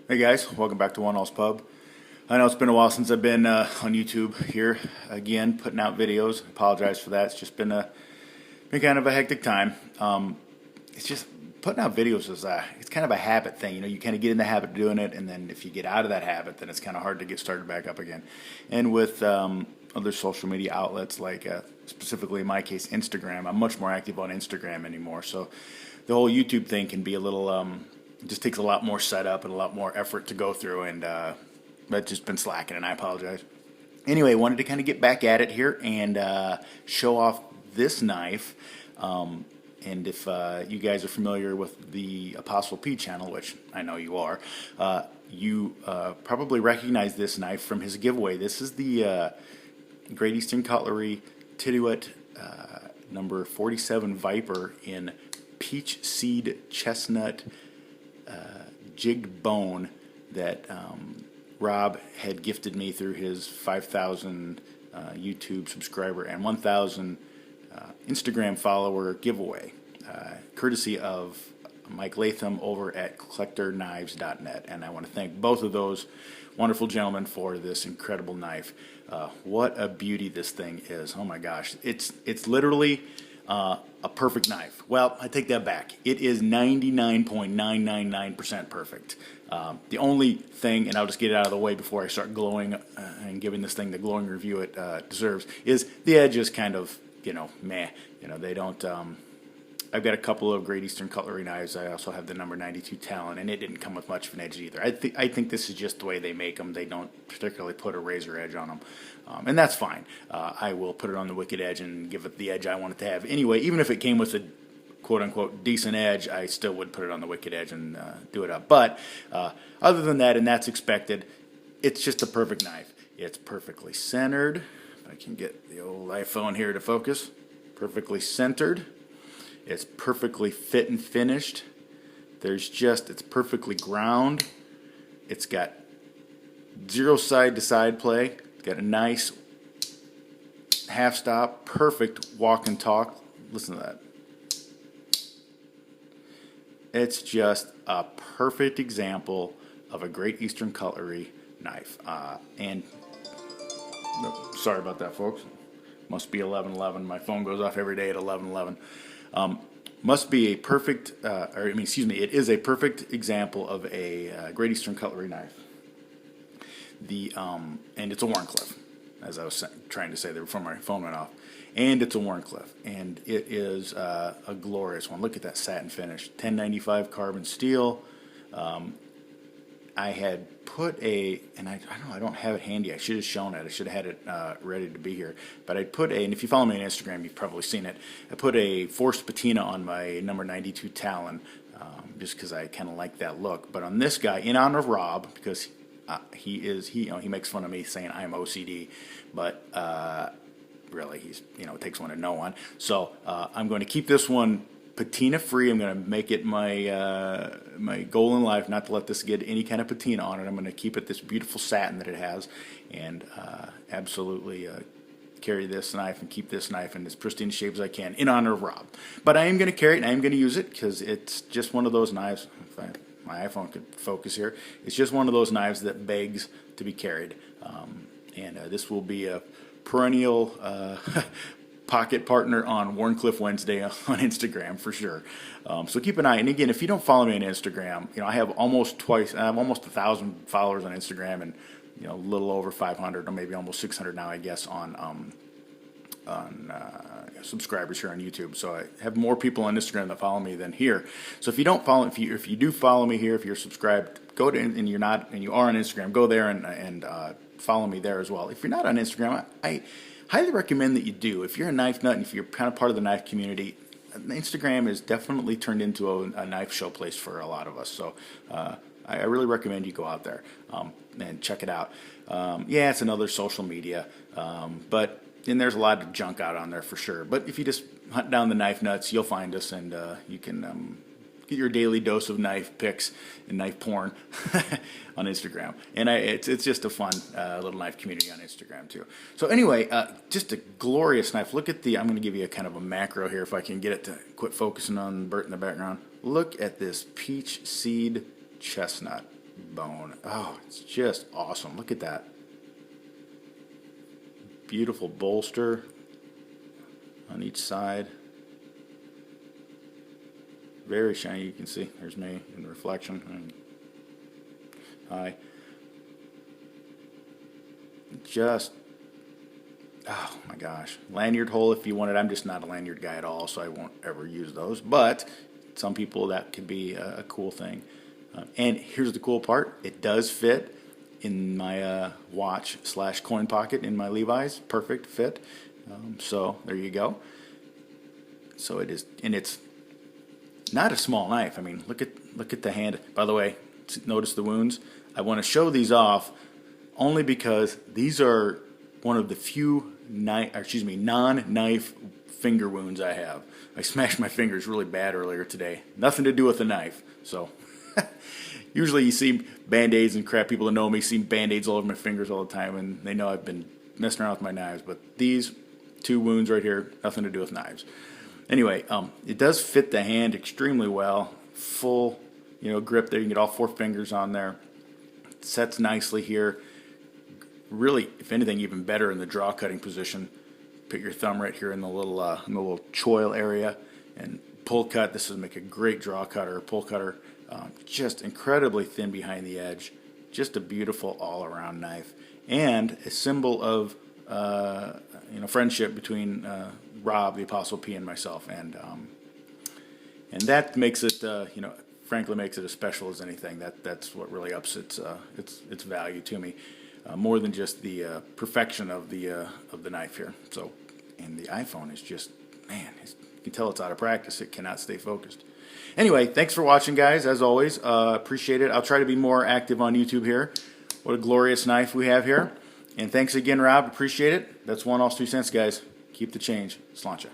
Hey guys, welcome back to One All's Pub. I know it's been a while since I've been on YouTube here again, putting out videos. Apologize for that. It's just been kind of a hectic time. It's just putting out videos is it's kind of a habit thing. You know, you kind of get in the habit of doing it, and then if you get out of that habit, then it's kind of hard to get started back up again. And with other social media outlets like specifically in my case Instagram, I'm much more active on Instagram anymore. So the whole YouTube thing can be a little it just takes a lot more setup and a lot more effort to go through, and I've just been slacking, and I apologize. Anyway, wanted to kind of get back at it here and show off this knife. And if you guys are familiar with the TheApostleP channel, which I know you are, you probably recognize this knife from his giveaway. This is the Great Eastern Cutlery Tidioute number 47 Viper in Peachseed Chestnut jigged bone that Rob had gifted me through his 5,000 YouTube subscriber and 1,000 Instagram follower giveaway, courtesy of Mike Latham over at collectorknives.net. And I want to thank both of those wonderful gentlemen for this incredible knife. What a beauty this thing is. Oh my gosh. It's literally a perfect knife. Well, I take that back. It is 99.999% perfect. The only thing, and I'll just get it out of the way before I start glowing and giving this thing the glowing review it deserves, is the edge is kind of, meh. They don't. I've got a couple of Great Eastern Cutlery knives. I also have the number 92 Talon, and it didn't come with much of an edge either. I think this is just the way they make them. They don't particularly put a razor edge on them, and that's fine. I will put it on the wicked edge and give it the edge I want it to have. Anyway, even if it came with a quote-unquote decent edge, I still would put it on the wicked edge and do it up. But other than that, and that's expected, it's just a perfect knife. It's perfectly centered. If I can get the old iPhone here to focus. Perfectly centered. It's perfectly fit and finished. It's perfectly ground. It's got zero side-to-side play. It's got a nice half stop, perfect walk and talk. Listen to that. It's just a perfect example of a Great Eastern Cutlery knife. Sorry about that, folks. Must be 11:11. My phone goes off every day at 11:11. Must be a perfect, it is a perfect example of a Great Eastern Cutlery knife. And it's a Wharncliffe, as I was trying to say there before my phone went off. And it's a Wharncliffe, and it is a glorious one. Look at that satin finish, 1095 carbon steel. I had put and I don't have it handy. I should have shown it. I should have had it ready to be here. But I put and if you follow me on Instagram, you've probably seen it. I put a forced patina on my number 92 Talon, just because I kind of like that look. But on this guy, in honor of Rob, because he makes fun of me saying I'm OCD, but really it takes one to know one. So I'm going to keep this one patina free. I'm going to make it my goal in life not to let this get any kind of patina on it. I'm going to keep it this beautiful satin that it has, and absolutely carry this knife and keep this knife in as pristine shape as I can in honor of Rob. But I am going to carry it, and I am going to use it because it's just one of those knives. If my iPhone could focus here, it's just one of those knives that begs to be carried, and this will be a perennial pocket partner on Wharncliffe Wednesday on Instagram for sure. So keep an eye. And again, if you don't follow me on Instagram, I have almost 1,000 followers on Instagram, and a little over 500 or maybe almost 600 now, I guess, on subscribers here on YouTube. So I have more people on Instagram that follow me than here. So if you don't follow, if you do follow me here, if you're subscribed, go to and you're not and you are on Instagram, go there and follow me there as well. If you're not on Instagram, I highly recommend that you do. If you're a knife nut and if you're kind of part of the knife community, Instagram is definitely turned into a knife show place for a lot of us. So I really recommend you go out there and check it out. It's another social media, and there's a lot of junk out on there for sure. But if you just hunt down the knife nuts, you'll find us, and you can get your daily dose of knife pics and knife porn on Instagram. And it's just a fun little knife community on Instagram too. So anyway, just a glorious knife. Look at I'm going to give you a kind of a macro here if I can get it to quit focusing on Bert in the background. Look at this Peachseed Chestnut. bone. Oh, it's just awesome. Look at that. Beautiful bolster on each side. Very shiny. You can see there's me in the reflection. Hi. Just, oh my gosh. Lanyard hole if you want it. I'm just not a lanyard guy at all, so I won't ever use those. But some people, that could be a cool thing. And here's the cool part. It does fit in my watch / coin pocket in my Levi's. Perfect fit. So there you go. So it is, and it's not a small knife. I mean, look at the hand. By the way, notice the wounds. I want to show these off only because these are one of the few non-knife finger wounds I have. I smashed my fingers really bad earlier today. Nothing to do with the knife. So usually you see Band-Aids and crap. People that know me see Band-Aids all over my fingers all the time, and they know I've been messing around with my knives. But these 2 wounds right here, nothing to do with knives. Anyway, it does fit the hand extremely well. Full, grip there. You can get all 4 fingers on there. It sets nicely here. Really, if anything, even better in the draw cutting position. Put your thumb right here in the little choil area and pull cut. This would make a great draw cutter, pull cutter. Just incredibly thin behind the edge. Just a beautiful all-around knife, and a symbol of friendship between Rob, the Apostle P, and myself, and that makes it frankly makes it as special as anything. That's what really ups its value to me, more than just the perfection of the knife here. So, and the iPhone is just, man, you can tell it's out of practice. It cannot stay focused. Anyway, thanks for watching, guys. As always, appreciate it. I'll try to be more active on YouTube here. What a glorious knife we have here. And thanks again, Rob. Appreciate it. That's 1 all 2 cents, guys. Keep the change. Sláinte.